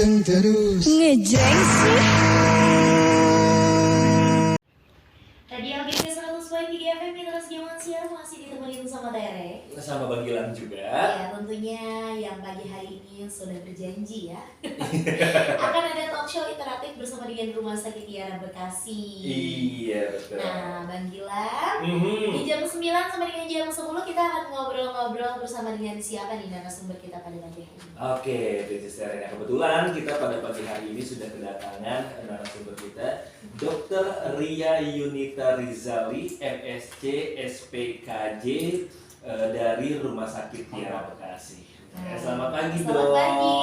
ganteng terus. Ngejreng sih. Radio GP 100.3 FM terus zaman siang masih ditemenin sama Tere. Sama Bang Gilang juga. Ya tentunya yang pagi hari ini sudah berjanji ya akan ada talk show interaktif bersama dengan Rumah Sakit Tiara Bekasi. Iya betul. Nah Bang Gilang, di jam 9 sampai dengan jam 10 kita akan ngobrol-ngobrol bersama dengan siapa nih narasumber kita pada pagi hari ini. Oke, Princess Terena. Kebetulan kita pada pagi hari ini sudah kedatangan narasumber kita, Dr. Ria Yunita Rizali, MSc, SPKJ dari Rumah Sakit Tiara Bekasi. Selamat pagi, Dok. Selamat pagi,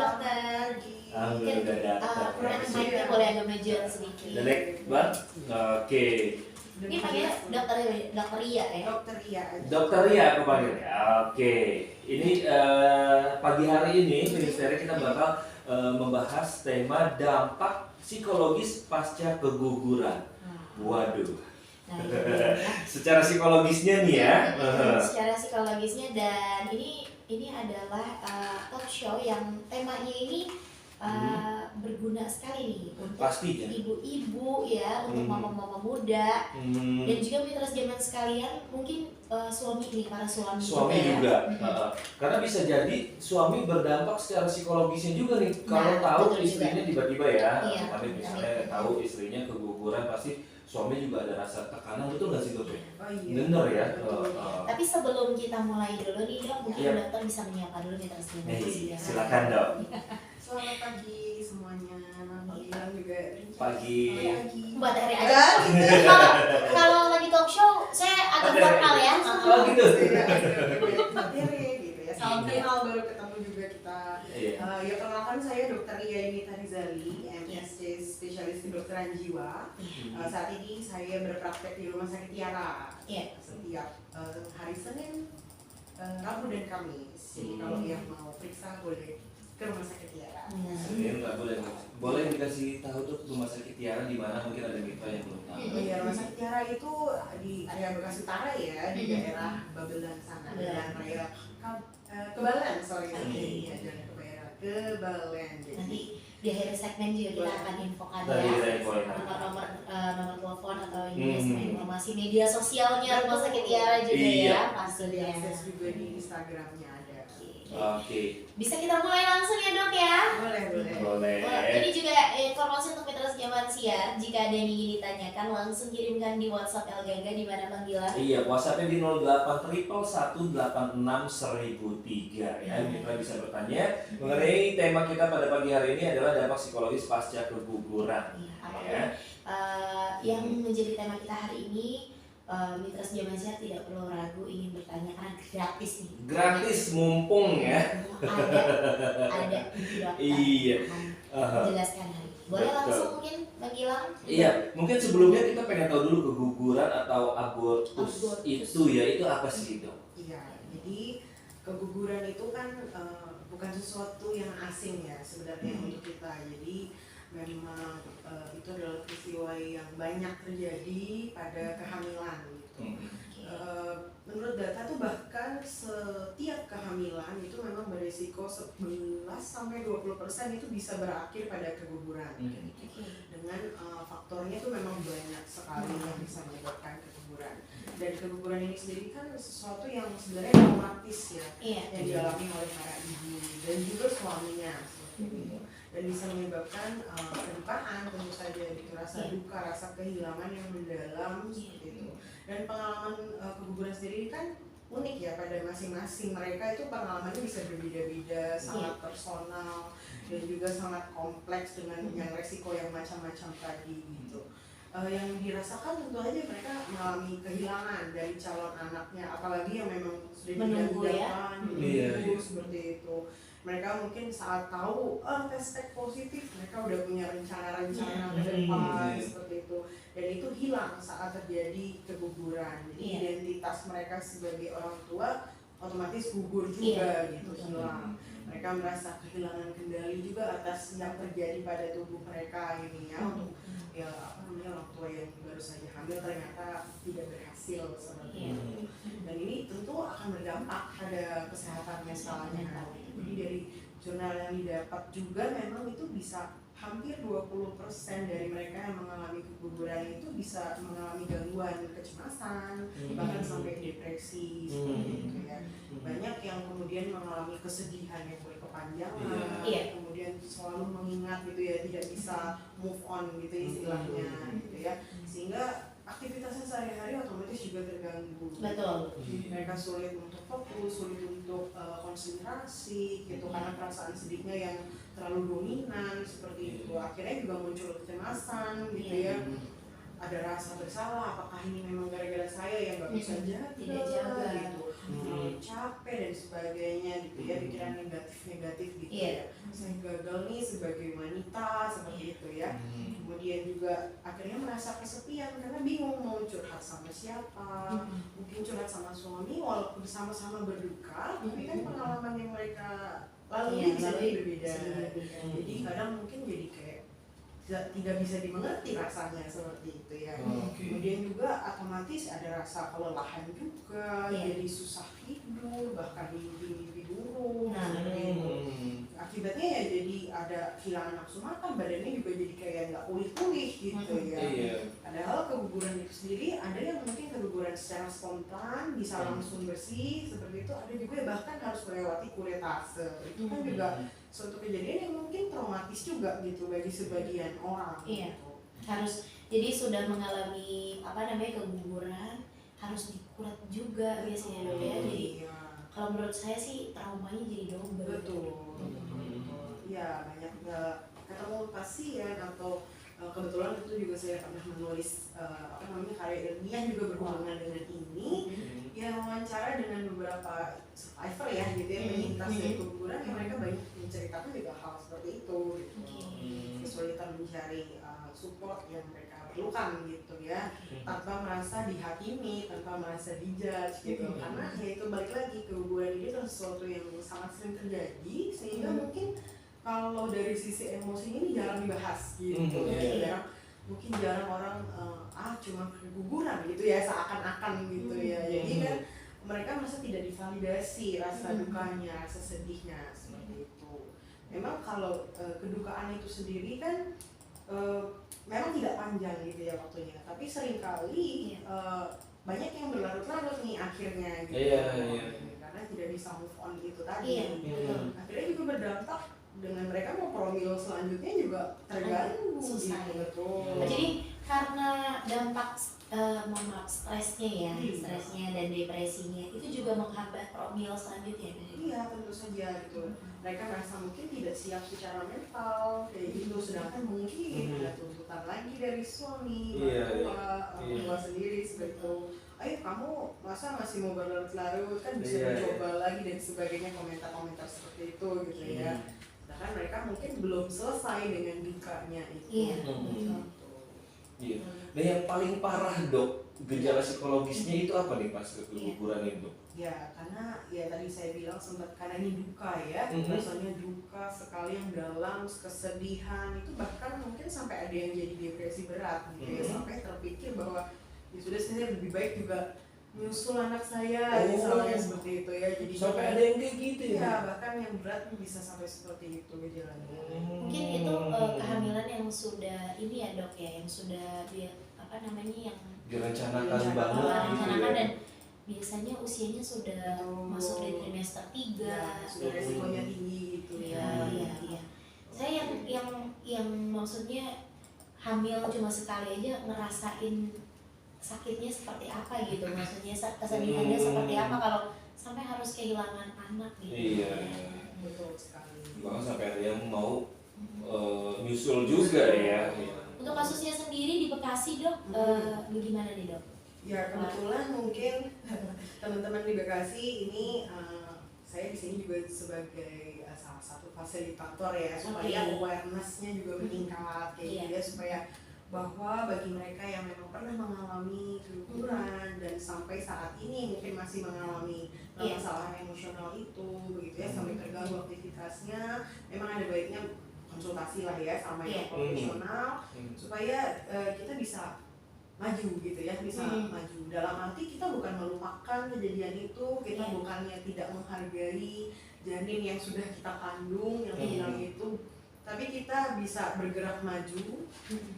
dokter. Alhamdulillah udah datang. Mic-nya boleh agak majuan sedikit. Dedek, Bang? Oke. Ini panggilnya dokter Ria ya? Dokter Ria aja. Dokter Ria aku panggilnya. Oke. Ini pagi hari ini Ministeri kita bakal membahas tema dampak psikologis pasca keguguran. Waduh. Nah, ya. Secara psikologisnya nih ya. Secara psikologisnya dan ini adalah talk show yang temanya ini berguna sekali nih untuk Pastinya. ibu-ibu ya, untuk mama-mama muda dan juga mitra zaman sekalian, mungkin suami nih, para suami juga. Karena bisa jadi suami berdampak secara psikologisnya juga nih. Kalau tahu betul istrinya juga. tiba-tiba ya, Iya, misalnya tahu istrinya keguguran, pasti suami juga ada rasa tekanan, betul nggak sih, Dok? Oh iya. Bener ya. Tapi sebelum kita mulai dulu nih dok, mungkin Iya. dokter bisa menyapa dulu mitra zaman sekalian. Silakan, Dok. Selamat pagi semuanya. Gilang juga. Pagi. Mbak Tere aja. Kalau lagi talk show saya agak vokal ya. Oh gitu. Mbak Tere gitu ya. Salam kenal, baru ketemu juga kita. Iya. Ya perkenalkan saya Dokter Ria Yunita Rizali, MSc spesialis kedokteran jiwa. Saat ini saya berpraktek di Rumah Sakit Tiara. Iya. Setiap hari Senin, Rabu dan Kamis. Jadi kalau yang mau periksa boleh ke Rumah Sakit Tiara. Senin nggak boleh dikasih tahu tuh Rumah Sakit Tiara di mana, mungkin ada mitra yang belum tahu. Oh iya, Rumah Sakit Tiara itu di area Bekasi Utara ya, di daerah Babelan sana. Dan raya Kebalan, sorry. Ya, jangan Kebalan. Nanti di akhir segmen juga kita akan infokan Nanti kita ya infoin. nomor telepon atau informasi media sosialnya Rumah Sakit Tiara juga Iya. ya Bisa pastinya. diakses juga di Instagramnya ada. Oke. Bisa kita mulai langsung ya dok ya. Boleh. Boleh. Ini juga informasi untuk mitra zaman siar. Jika ada yang ingin ditanyakan langsung kirimkan di WhatsApp El Gaga di mana panggilan. Iya, WhatsApp-nya di 08 111 186 1003 ya. Mitra bisa bertanya mengenai tema kita pada pagi hari ini adalah dampak psikologis pasca keguguran. Iya, apapun Ya. yang menjadi tema kita hari ini, mitra zaman siar tidak perlu ragu ingin bertanya karena gratis nih. Gratis mumpung ya. Ada dokter Iya. akan menjelaskan hari. Boleh Betul. langsung mungkin Bang Gilang? Iya, mungkin sebelumnya kita pengen tahu dulu keguguran atau abortus itu ya, itu apa sih, Dok? Iya, jadi keguguran itu kan bukan sesuatu yang asing ya sebenarnya untuk kita. Jadi memang itu adalah peristiwa yang banyak terjadi pada kehamilan gitu. Menurut data tuh bahkan setiap kehamilan itu memang berisiko 11-20% itu bisa berakhir pada keguguran. Dengan faktornya itu memang banyak sekali yang bisa menyebabkan keguguran. Dan keguguran ini sendiri kan sesuatu yang sebenarnya traumatis ya, Iya. yang dialami oleh para ibu dan juga suaminya seperti itu. Dan bisa menyebabkan kelupaan, tentu saja itu rasa duka, rasa kehilangan yang mendalam seperti itu. Dan pengalaman keguguran sendiri kan unik ya, pada masing-masing mereka itu pengalamannya bisa berbeda-beda, sangat personal dan juga sangat kompleks dengan yang resiko yang macam-macam tadi gitu. Yang dirasakan tentu aja mereka mengalami kehilangan dari calon anaknya, apalagi yang memang sudah Menunggu ya. menunggu seperti itu. Mereka mungkin saat tahu tes positif, mereka udah punya rencana-rencana ke depan seperti itu, dan itu hilang saat terjadi keguguran. Jadi identitas mereka sebagai orang tua otomatis gugur juga gitu, hilang. Mereka merasa kehilangan kendali juga atas yang terjadi pada tubuh mereka ini ya, untuk ya apa namanya, orang tua yang baru saja hamil ternyata tidak berhasil seperti itu. Dan ini tentu akan berdampak pada kesehatannya setelahnya. Jadi dari jurnal yang dapat juga memang itu bisa hampir 20% dari mereka yang mengalami keguguran itu bisa mengalami gangguan kecemasan, bahkan sampai depresi seperti itu ya. Banyak yang kemudian mengalami kesedihan yang berkepanjangan, kemudian selalu mengingat gitu ya, tidak bisa move on gitu istilahnya gitu ya, sehingga aktivitasnya sehari-hari otomatis juga terganggu. Betul. Mereka sulit untuk fokus, sulit untuk konsentrasi gitu karena perasaan sedihnya yang terlalu dominan seperti itu. Akhirnya juga muncul kecemasan gitu ya. Ada rasa bersalah, apakah ini memang gara-gara saya yang nggak bisa tidak jaga gitu, capek dan sebagainya gitu ya, pikiran negatif gitu ya. Saya gagal nih sebagai wanita seperti itu ya. Kemudian juga akhirnya merasa kesepian karena bingung mau curhat sama siapa, mungkin curhat sama suami walaupun sama-sama berduka, tapi kan pengalaman yang mereka lalui bisa jadi berbeda. Jadi kadang mungkin jadi kayak tidak bisa dimengerti rasanya seperti itu ya. Kemudian juga otomatis ada rasa kelelahan juga, jadi susah tidur, bahkan mimpi-mimpi buruk seperti itu. Akibatnya ya jadi ada kehilangan nafsu makan, badannya juga jadi kayak nggak pulih-pulih gitu ya. Padahal keguguran itu sendiri ada yang mungkin keguguran secara spontan bisa langsung bersih seperti itu, ada juga yang bahkan harus melewati kuretase. Itu kan juga suatu kejadian yang mungkin traumatis juga gitu bagi sebagian orang. Gitu. Harus jadi sudah mengalami keguguran harus dikurat juga biasanya dok ya. Jadi kalau menurut saya sih traumanya jadi double. Betul. Ya banyak ketemu pasien atau kebetulan itu juga saya pernah menulis karya ilmiah juga berhubungan dengan ini. Ya wawancara dengan beberapa survivor ya gitu ya, penyintas dari keguguran yang mereka banyak menceritakan juga hal seperti itu gitu. Kesulitan mencari support yang mereka perlukan gitu ya, tanpa merasa dihakimi, tanpa merasa dijudge gitu. Karena ya itu balik lagi, keguguran ini adalah sesuatu yang sangat sering terjadi sehingga mungkin kalau dari sisi emosi ini jarang dibahas gitu ya. Mungkin jarang orang cuma keguguran gitu ya, seakan-akan gitu ya. Jadi kan mereka merasa tidak divalidasi rasa dukanya, rasa sedihnya seperti itu. Memang kalau kedukaan itu sendiri kan memang tidak panjang gitu ya waktunya, tapi seringkali banyak yang berlarut-larut nih akhirnya gitu. Karena tidak bisa move on itu tadi. Akhirnya juga berdampak dengan mereka mau promil selanjutnya juga terganggu susah gitu. Betul. Jadi karena dampak stresnya dan depresinya itu juga menghambat promil selanjutnya. Iya tentu saja gitu. Mereka merasa mungkin tidak siap secara mental kayak gitu, sedangkan mungkin ada tuntutan lagi dari suami, orang tua sendiri seperti itu. Ayo kamu masa masih mau berlarut-larut, kan bisa mencoba lagi dan sebagainya, komentar-komentar seperti itu gitu ya. Sedangkan mereka mungkin belum selesai dengan dukanya itu. Nah yang paling parah dok, gejala psikologisnya itu apa nih pas keguguran itu? Ya karena ya tadi saya bilang sempat karena ini duka ya, rasanya duka sekali yang dalam, kesedihan itu bahkan mungkin sampai ada yang jadi depresi berat gitu ya, sampai terpikir bahwa ya sudah saya lebih baik juga nyusul anak saya misalnya seperti itu ya. Jadi sampai ada yang kayak gitu ya? Ya bahkan yang berat bisa sampai seperti itu gejalanya. Mungkin itu kehamilan yang sudah ini ya dok ya, yang sudah yang direncanakan banget gitu ya. Dan biasanya usianya sudah masuk di trimester 3, sudah resikonya tinggi gitu ya. Saya yang maksudnya hamil cuma sekali aja ngerasain sakitnya seperti apa gitu, maksudnya kesedihannya seperti apa kalau sampai harus kehilangan anak gitu. Betul sekali. Bahkan sampai ada yang mau nyusul juga ya. Untuk kasusnya sendiri di Bekasi dok, bagaimana nih dok? Ya kebetulan mungkin teman-teman di Bekasi ini saya di sini juga sebagai salah satu fasilitator ya, supaya awareness-nya juga meningkat kayak gitu ya, supaya bahwa bagi mereka yang memang pernah mengalami keguguran dan sampai saat ini mungkin masih mengalami masalah emosional itu begitu ya, sampai terganggu aktivitasnya, memang ada baiknya konsultasi lah ya sama yang profesional supaya kita bisa maju gitu ya, bisa maju dalam arti kita bukan melupakan kejadian itu, kita bukannya tidak menghargai janin yang sudah kita kandung yang hilang itu, tapi kita bisa bergerak maju,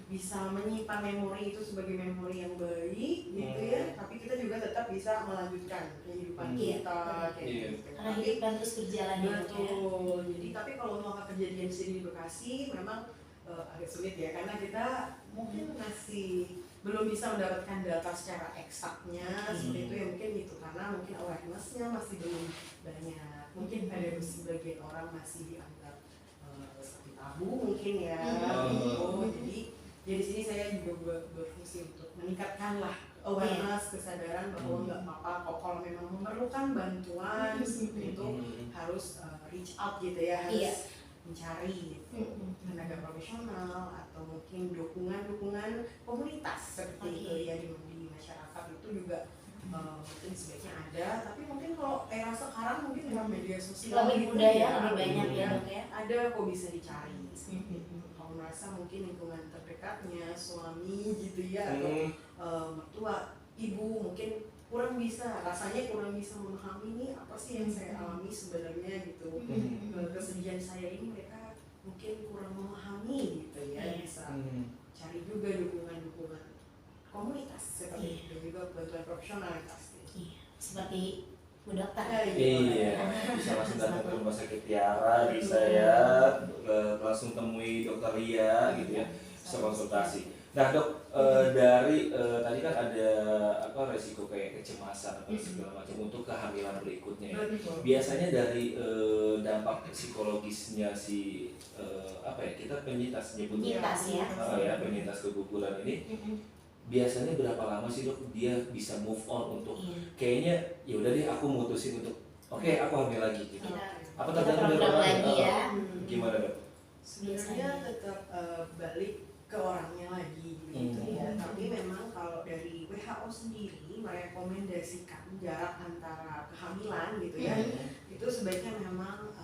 bisa menyimpan memori itu sebagai memori yang baik gitu ya, tapi kita juga tetap bisa melanjutkan kehidupan kita kayak gitu. Karena hidup kan terus berjalan ya. Betul. Jadi tapi kalau untuk kejadian sini di Bekasi memang agak sulit ya, karena kita mungkin masih belum bisa mendapatkan data secara eksaknya seperti itu ya, mungkin itu karena mungkin awareness-nya masih belum banyak, mungkin ada sebagian orang masih dianggap seperti tabu mungkin ya. Jadi sini saya juga berfungsi untuk meningkatkan lah awareness, kesadaran bahwa nggak apa-apa kok kalau memang memerlukan bantuan seperti itu harus reach out gitu ya, harus mencari tenaga profesional atau mungkin dukungan komunitas seperti itu ya di masyarakat itu juga mungkin sebaiknya ada, tapi mungkin kalau era sekarang mungkin dengan media sosial lebih mudah ya, lebih banyak ya dok ya, ada kok bisa dicari. Kalau merasa mungkin lingkungan terdekatnya suami gitu ya atau mertua, ibu mungkin rasanya kurang bisa memahami ini apa sih yang saya alami sebenarnya gitu, kesedihan saya ini mereka mungkin kurang memahami gitu ya, bisa cari juga dukungan komunitas seperti itu, juga bantuan profesional yang pasti seperti Bu Dokter. Iya, bisa langsung datang ke rumah sakit Tiara, bisa ya langsung temui Dokter Ria gitu ya, bisa konsultasi. Nah dok, dari tadi kan ada resiko kayak kecemasan atau segala macam untuk kehamilan berikutnya ya. Biasanya dari dampak psikologisnya si kita penyintas nyebutnya penyintas keguguran ini, biasanya berapa lama sih dok dia bisa move on untuk kayaknya ya udah deh aku mutusin untuk oke, aku hamil lagi gitu. Apa tergantung dari orang lagi ya? Gimana dok? Sebenarnya tetap balik ke orangnya lagi gitu ya. Tapi memang kalau dari WHO sendiri merekomendasikan jarak antara kehamilan gitu ya, itu sebaiknya memang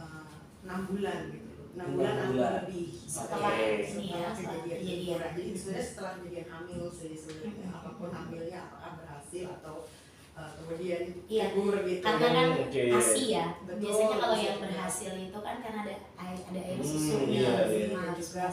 6 bulan gitu. 6 bulan atau lebih setelah kejadian. Jadi sebenarnya setelah kejadian hamil sebenarnya apapun hamilnya apakah berhasil atau kemudian gugur gitu. Karena kan ASI ya. Biasanya kalau yang berhasil itu kan karena ada air susunya, juga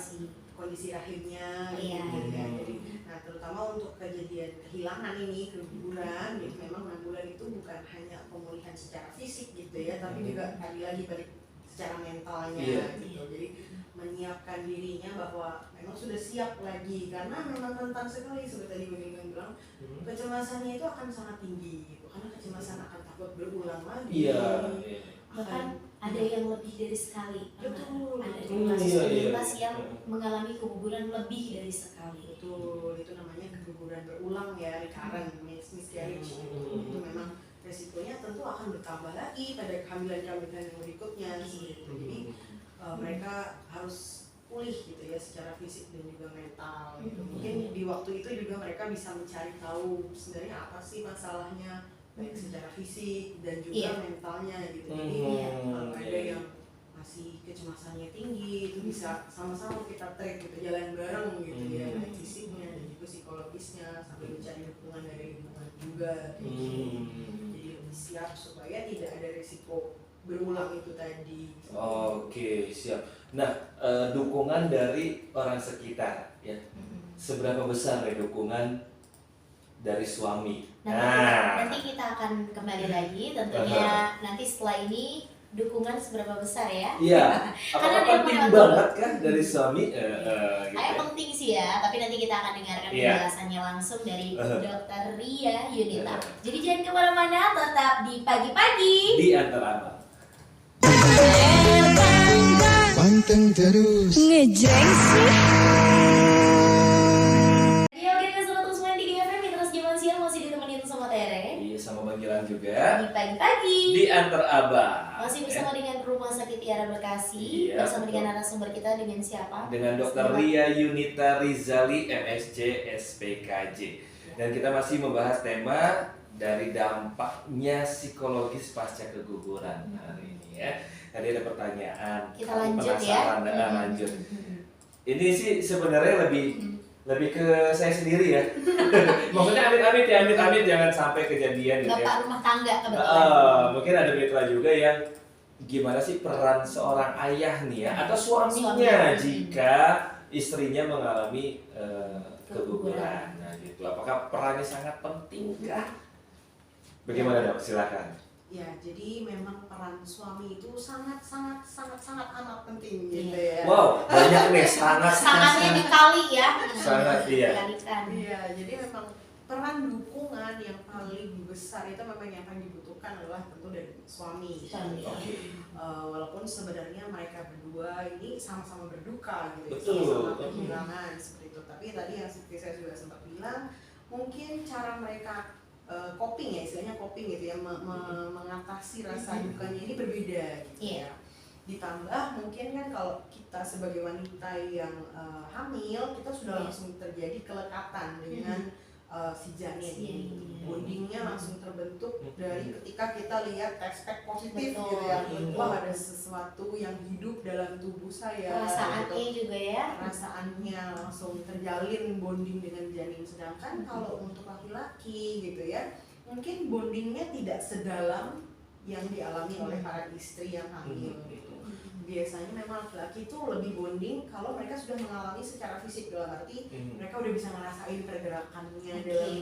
kondisi rahimnya gitu ya. Jadi terutama untuk kejadian kehilangan ini, keguguran, jadi memang 6 bulan itu bukan hanya pemulihan secara fisik gitu ya, tapi juga lagi balik secara mentalnya gitu. Jadi menyiapkan dirinya bahwa memang sudah siap lagi, karena memang rentan sekali seperti tadi Bu Minggu bilang, kecemasannya itu akan sangat tinggi gitu, karena kecemasan akan takut berulang lagi. Bahkan ada yang lebih dari sekali. Betul. Ada penyintas yang mengalami keguguran lebih dari sekali. Betul, itu namanya keguguran berulang ya, recurrent miscarriage. Itu memang resikonya tentu akan bertambah lagi pada kehamilan-kehamilan yang berikutnya gitu. Jadi mereka harus pulih gitu ya secara fisik dan juga mental gitu. Mungkin di waktu itu juga mereka bisa mencari tahu sebenarnya apa sih masalahnya, baik secara fisik dan juga mentalnya gitu. Jadi kalau ada yang masih kecemasannya tinggi itu bisa sama-sama kita track gitu, jalan bareng gitu ya, baik fisiknya dan juga psikologisnya, sambil mencari dukungan dari lingkungan juga gitu. Jadi lebih siap supaya tidak ada risiko berulang itu tadi. Oke, siap. Nah, dukungan dari orang sekitar ya, seberapa besar ya dukungan dari suami? Nanti kita akan kembali lagi tentunya nanti setelah ini dukungan seberapa besar ya? Iya. Apakah penting banget kan dari suami? Gitu Kayak penting sih ya, tapi nanti kita akan dengarkan penjelasannya langsung dari Dokter Ria Yunita. Jadi jangan kemana-mana, tetap di pagi-pagi di Antar Abang. Panteng terus ngejreng sih. Sama panggilan juga di pagi-pagi di Antar Abang. Masih bersama dengan Rumah Sakit Tiara Bekasi, bersama dengan narasumber kita dengan siapa? Dengan Dr. Ria Yunita Rizali, MSc, SPKJ. Dan kita masih membahas tema dari dampaknya psikologis pasca keguguran hari ini ya. Tadi ada pertanyaan. Kita lanjut ya. Lanjut. Ini sih sebenarnya lebih ke saya sendiri ya. Maksudnya amit-amit jangan sampai kejadian gitu ya. Bapak rumah tangga kebetulan. Mungkin ada mitra juga yang gimana sih peran seorang ayah nih ya atau suaminya Suami. jika istrinya mengalami keguguran. Nah gitu, apakah perannya sangat penting kah? Bagaimana dok? Silakan. Ya, jadi memang peran suami itu sangat amat penting gitu ya. Wow, banyak nih sangatnya dikali ya. Sangat, iya. Dikalikan. Iya, jadi memang peran dukungan yang paling besar itu memang yang paling dibutuhkan adalah tentu dari suami. Suami. Oke. Walaupun sebenarnya mereka berdua ini sama-sama berduka gitu, Betul. sama-sama kehilangan seperti itu. Tapi tadi yang seperti saya juga sempat bilang, mungkin cara mereka coping ya, istilahnya coping gitu ya, mengatasi rasa dukanya ini berbeda gitu ya. Ditambah mungkin kan kalau kita sebagai wanita yang hamil, kita sudah langsung terjadi kelekatan dengan si janin ini, bondingnya langsung terbentuk dari ketika kita lihat aspek positif gitu ya. Wah, ada sesuatu yang hidup dalam tubuh saya. Perasaannya juga ya. Perasaannya langsung terjalin bonding dengan janin. Sedangkan kalau untuk laki-laki gitu ya, mungkin bondingnya tidak sedalam yang dialami oleh para istri yang hamil gitu. Biasanya memang laki-laki itu lebih bonding kalau mereka sudah mengalami secara fisik, dalam arti mereka udah bisa ngerasain pergerakannya dalam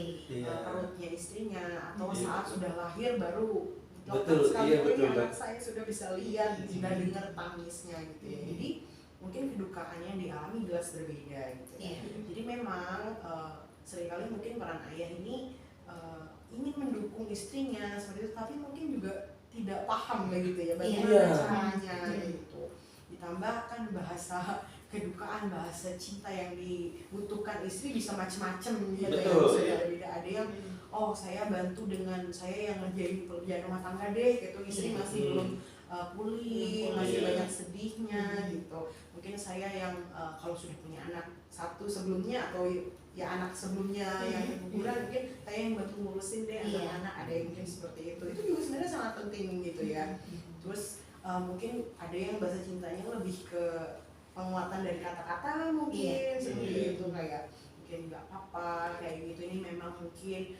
perutnya istrinya, atau saat sudah lahir baru Betul, sekali betul. anak saya sudah bisa lihat, sudah dengar tangisnya gitu ya. Jadi mungkin kedukaannya yang dialami jelas berbeda gitu. Jadi memang seringkali mungkin peran ayah ini ingin mendukung istrinya seperti itu, tapi mungkin juga tidak paham begitu ya bagaimana caranya gitu. Ditambah kan bahasa kedukaan, bahasa cinta yang dibutuhkan istri bisa macam-macam gitu ya. Bisa ada yang saya bantu dengan saya yang ngerjain pekerjaan rumah tangga deh gitu, istri masih belum pulih, masih banyak sedihnya gitu. Mungkin saya yang kalau sudah punya anak satu sebelumnya atau ya anak sebelumnya yang keguguran, mungkin saya yang bantu ngurusin deh anak-anak, ada yang mungkin seperti itu. Itu juga sebenarnya sangat penting gitu ya. Terus mungkin ada yang bahasa cintanya lebih ke penguatan dari kata-kata mungkin seperti itu, kayak mungkin nggak apa-apa kayak gitu, ini memang mungkin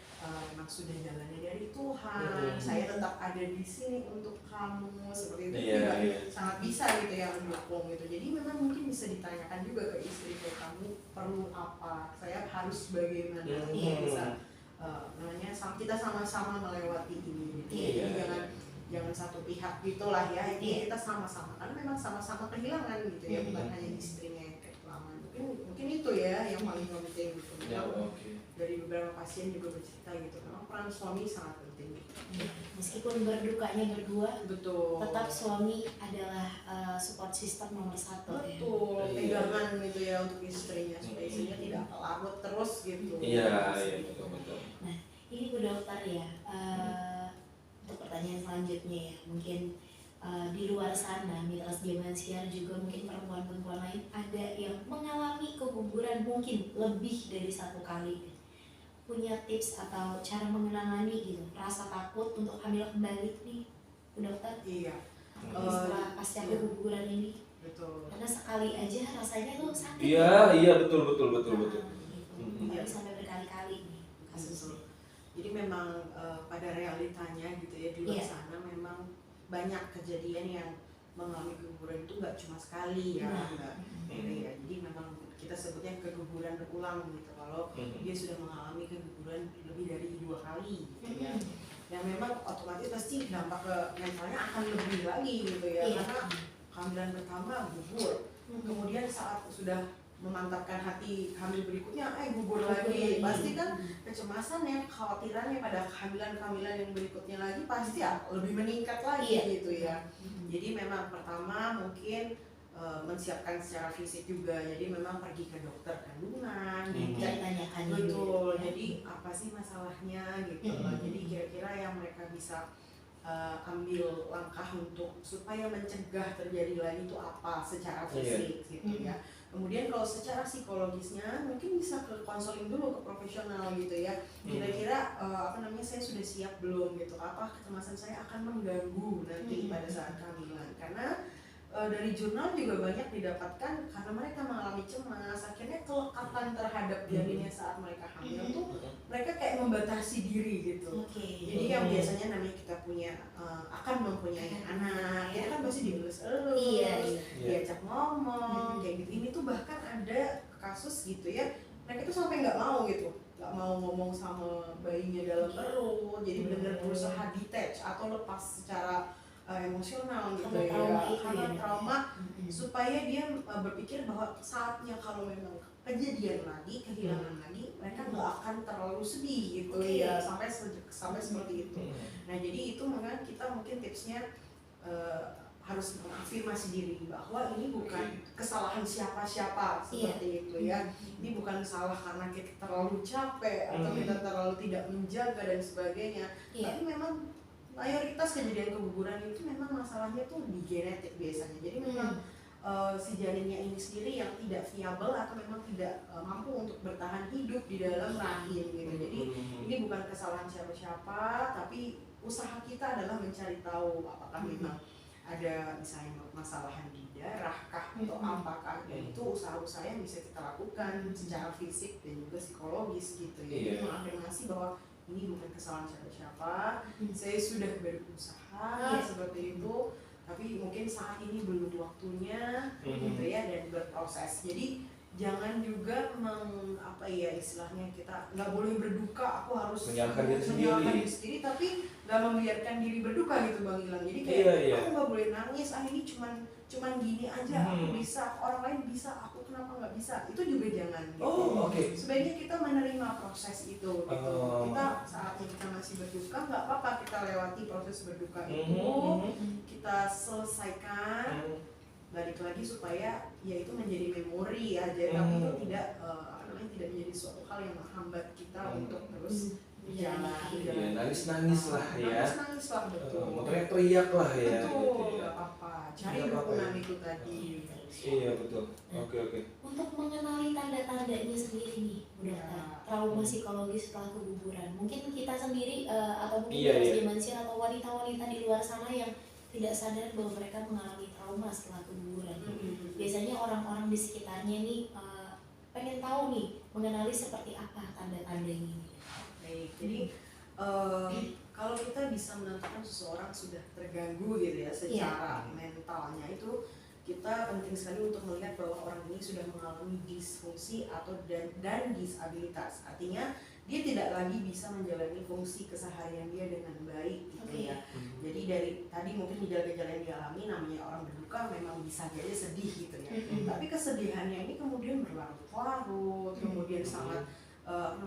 memang sudah jalannya dari Tuhan, saya tetap ada di sini untuk kamu seperti itu. Sangat bisa gitu ya mendukung gitu. Jadi memang mungkin bisa ditanyakan juga ke istri, kayak kamu perlu apa, saya harus bagaimana, bisa namanya kita sama-sama melewati ini gitu. Jadi jangan satu pihak gitulah ya, ini kita sama-sama, karena memang sama-sama kehilangan gitu ya, bukan hanya istrinya yang kehilangan. Mungkin itu ya yang paling penting gitu. Dari beberapa pasien juga bercerita gitu, memang peran suami sangat penting. Meskipun berdukanya berdua, betul, tetap suami adalah support system nomor satu. Betul, pegangan gitu ya untuk istrinya, supaya istrinya tidak larut terus gitu. Iya, betul. Nah, ini Bu Dokter ya, untuk pertanyaan selanjutnya ya, mungkin di luar sana, mitos zaman siar juga mungkin perempuan-perempuan lain ada yang mengalami keguguran mungkin lebih dari satu kali. Punya tips atau cara mengenangani gitu, rasa takut untuk hamil kembali nih Bu Dokter? Iya. Setelah pasca keguguran ini. Betul. Karena sekali aja rasanya tuh sakit. Iya, betul. Gitu. Sampai berkali-kali nih kasusnya. Jadi memang pada realitanya gitu ya, di luar sana memang banyak kejadian yang mengalami keguguran itu nggak cuma sekali ya, ya. Jadi memang kita sebutnya keguguran berulang gitu, kalau dia sudah mengalami keguguran lebih dari 2 kali gitu ya. Yang memang otomatis pasti dampak ke mentalnya akan lebih lagi gitu ya, karena kehamilan pertama gugur, kemudian saat sudah memantapkan hati hamil berikutnya, gugur lagi. Pasti kan kecemasannya, kekhawatirannya pada kehamilan yang berikutnya lagi pasti lebih meningkat lagi gitu ya. Jadi memang pertama mungkin mensiapkan secara fisik juga, jadi memang pergi ke dokter kandungan, tanyakan betul, jadi apa sih masalahnya gitu loh. Jadi kira-kira yang mereka bisa ambil langkah untuk supaya mencegah terjadi lagi itu apa secara fisik gitu ya. Kemudian kalau secara psikologisnya mungkin bisa ke konseling dulu, ke profesional gitu ya. Kira-kira saya sudah siap belum gitu, apa kecemasan saya akan mengganggu nanti pada saat kehamilan. Karena dari jurnal juga banyak didapatkan karena mereka mengalami cemas, akhirnya kelekatan terhadap janinnya saat mereka hamil tuh mereka kayak membatasi diri gitu. Jadi yang biasanya namanya kita punya akan mempunyai anak, ya kan pasti dielus-elus, diajak ngomong kayak gitu. Ini tuh bahkan ada kasus gitu ya, mereka tuh sampai nggak mau gitu, nggak mau ngomong sama bayinya dalam perut, jadi benar-benar berusaha detach atau lepas secara emosional gitu karena trauma supaya dia berpikir bahwa saatnya kalau memang kejadian lagi, kehilangan lagi, mereka nggak akan terlalu sedih gitu ya sampai seperti itu. Nah jadi itu memang kita mungkin tipsnya harus mengafirmasi diri bahwa ini bukan kesalahan siapa-siapa seperti itu ya. Ini bukan salah karena kita terlalu capek atau kita terlalu tidak menjaga dan sebagainya. Tapi memang mayoritas kejadian keguguran itu memang masalahnya tuh di genetik biasanya. Jadi memang si janinnya ini sendiri yang tidak viabel atau memang tidak mampu untuk bertahan hidup di dalam rahim gitu. Jadi ini bukan kesalahan siapa-siapa, tapi usaha kita adalah mencari tahu apakah memang ada misalnya masalahan di darah kah atau apakah, dan itu usaha-usaha yang bisa kita lakukan secara fisik dan juga psikologis gitu ya. Jadi mengafirmasi bahwa ini bukan kesalahan siapa-siapa, saya sudah berusaha seperti itu, tapi mungkin saat ini belum waktunya gitu ya, dan berproses. Jadi jangan juga istilahnya kita nggak boleh berduka, aku harus menyalahkan diri sendiri, tapi nggak membiarkan diri berduka gitu Bang Gilang. Jadi kayak aku nggak boleh nangis, ini cuman gini aja, aku bisa, orang lain bisa, aku kenapa nggak bisa? Itu juga jangan gitu. Sebaiknya kita menerima proses itu gitu. Kita saatnya kita masih berduka, nggak apa-apa kita lewati proses berduka itu, kita selesaikan, balik lagi supaya ya itu menjadi memori aja, tapi itu tidak tidak menjadi suatu hal yang menghambat kita untuk terus berjalan. Nangis-nangis lah ya. Nangis lah betul. Teriak lah ya. Betul, nggak apa-apa. Cari dukungan itu tadi. Iya betul. Oke. Untuk mengenali tanda-tandanya sendiri nih, trauma psikologis setelah keguguran. Mungkin kita sendiri atau mungkin Dimensia atau wanita-wanita di luar sana yang tidak sadar bahwa mereka mengalami trauma setelah keguguran. Biasanya orang-orang di sekitarnya nih pengen tahu nih mengenali seperti apa tanda-tandanya. Baik, jadi kalau kita bisa menentukan seseorang sudah terganggu gitu ya secara mentalnya, itu kita penting sekali untuk melihat bahwa orang ini sudah mengalami disfungsi atau dan disabilitas. Artinya dia tidak lagi bisa menjalani fungsi keseharian dia dengan baik gitu ya. Jadi dari tadi mungkin gejala-gejala yang dialami, namanya orang berduka memang bisa jadi sedih gitu ya. Tapi kesedihannya ini kemudian berlarut-larut, kemudian sangat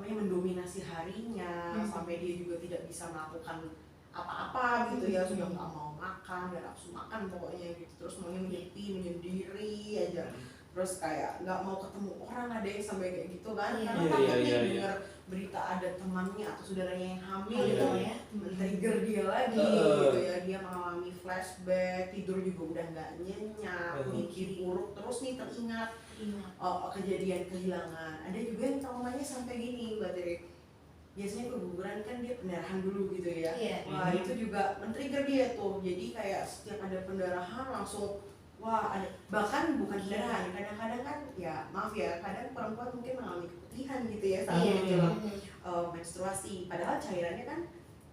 mendominasi harinya, sampai dia juga tidak bisa melakukan apa-apa gitu ya, sudah nggak mau makan, nggak nafsu makan pokoknya gitu, terus maunya menyepi, menyendiri aja, terus kayak nggak mau ketemu orang, ada yang sampai kayak gitu kan, karena takutnya dengar berita ada temannya atau saudaranya yang hamil gitu ya, men-trigger dia lagi gitu ya, dia mengalami flashback, tidur juga udah nggak nyenyak, mikir buruk terus nih, teringat kejadian kehilangan. Ada juga yang traumanya sampai gini Mbak Tere, biasanya keguguran kan dia pendarahan dulu gitu ya. Wah itu juga men-trigger dia tuh, jadi kayak setiap ada pendarahan langsung ada, bahkan bukan pendarahan, kadang-kadang kan ya maaf ya, kadang perempuan mungkin mengalami keputihan gitu ya saat menjelang menstruasi, padahal cairannya kan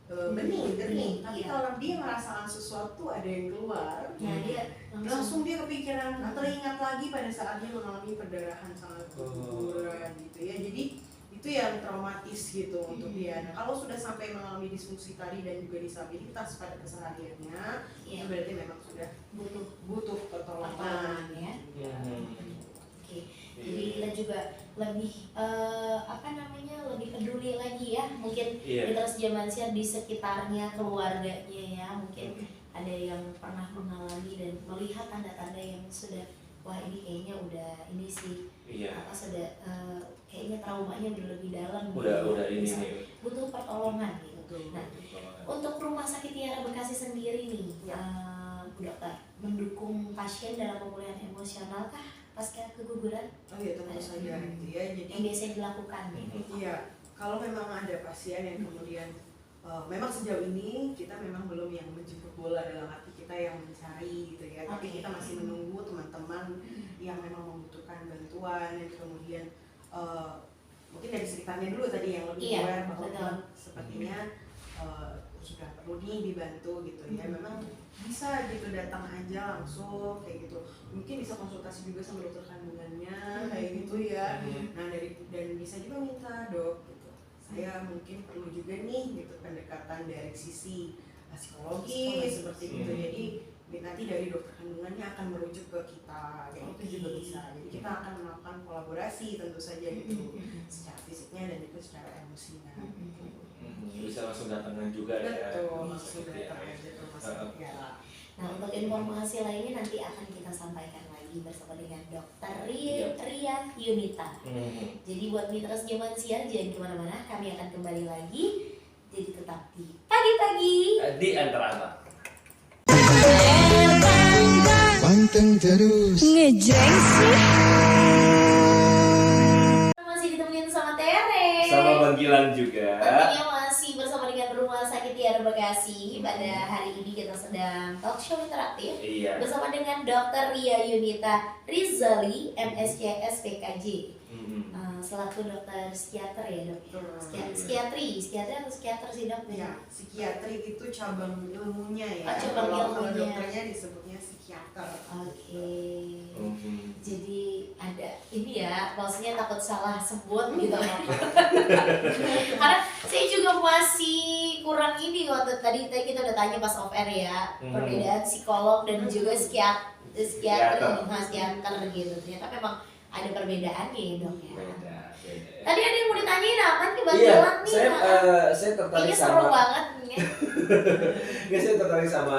bening, tapi kalau dia merasakan sesuatu ada yang keluar, dia langsung dia kepikiran, teringat lagi pada saat dia mengalami perdarahan saat keguguran gitu ya. Jadi itu yang traumatis gitu untuk dia. Nah, kalau sudah sampai mengalami disfungsi tadi dan juga disabilitas pada kesehariannya, itu berarti memang sudah butuh pertolongan ya. Jadi kita juga lebih lebih peduli lagi ya, mungkin Mitra Dimensia di sekitarnya, keluarganya ya, mungkin ada yang pernah mengalami dan melihat tanda-tanda yang sudah, wah ini kayaknya udah ini sih, sudah kayaknya traumanya udah lebih dalam, udah ini butuh pertolongan gitu. Nah, untuk Rumah Sakit Tiara Bekasi sendiri nih, Bu Dokter, mendukung pasien dalam pemulihan emosional kah pasca keguguran? Tentu saja gitu ya. Jadi yang biasa dilakukan gitu. Iya, kalau memang ada pasien yang kemudian memang sejauh ini kita memang belum yang menjemput bola dalam arti kita yang mencari gitu ya, tapi kita masih menunggu teman-teman yang memang membutuhkan bantuan dan kemudian mungkin dari sekitarnya dulu tadi yang lebih aware bahwa sepertinya sudah perlu nih dibantu gitu ya, memang bisa gitu datang aja langsung kayak gitu, mungkin bisa konsultasi juga sama dokter kandungannya kayak gitu ya. Nah dan bisa juga minta, dok gitu, saya mungkin perlu juga nih gitu pendekatan dari sisi psikologis seperti itu, jadi nanti dari dokter kandungannya akan merujuk ke kita kayak gitu juga bisa. Jadi kita akan melakukan kolaborasi tentu saja gitu, secara fisiknya dan juga secara emosinya. Bisa langsung datangkan juga ya. Betul, langsung datang aja ke rumah sakit ya. Nah, untuk informasi lainnya nanti akan kita sampaikan lagi bersama dengan Dokter Ria Yunita. Jadi buat mitras zaman siang jangan kemana-mana, kami akan kembali lagi. Jadi tetap di pagi-pagi Di antara anak. Panteng terus. Ngejreng sih. masih ditemenin sama Tere. Sama Bang Gilang juga. Tentunya masih bersama dengan Rumah Sakit Tiara Bekasi. Pada hari ini kita sedang talk show interaktif Iya. bersama dengan Dokter Ria Yunita Rizali, MSc SPKJ. Selaku dokter psikiater ya dok. Psikiatri atau psikiater sih dok? Ya, psikiatri itu cabang ilmunya ya. Oh, cabang Kalau ilmunya. dokternya disebutnya psikiater. Oke. Jadi ada ini ya, maksudnya takut salah sebut gitu. Karena saya juga masih kurang ini waktu tadi kita udah tanya pas off air ya, perbedaan psikolog dan juga psikiater gitu. Ternyata memang ada perbedaannya ya dok ya. Beda. Tadi ada yang mau ditanyain apa nih Bang Iya, Gilang nih? saya tertarik Kayaknya seru sama. banget nih. Nggak, saya tertarik sama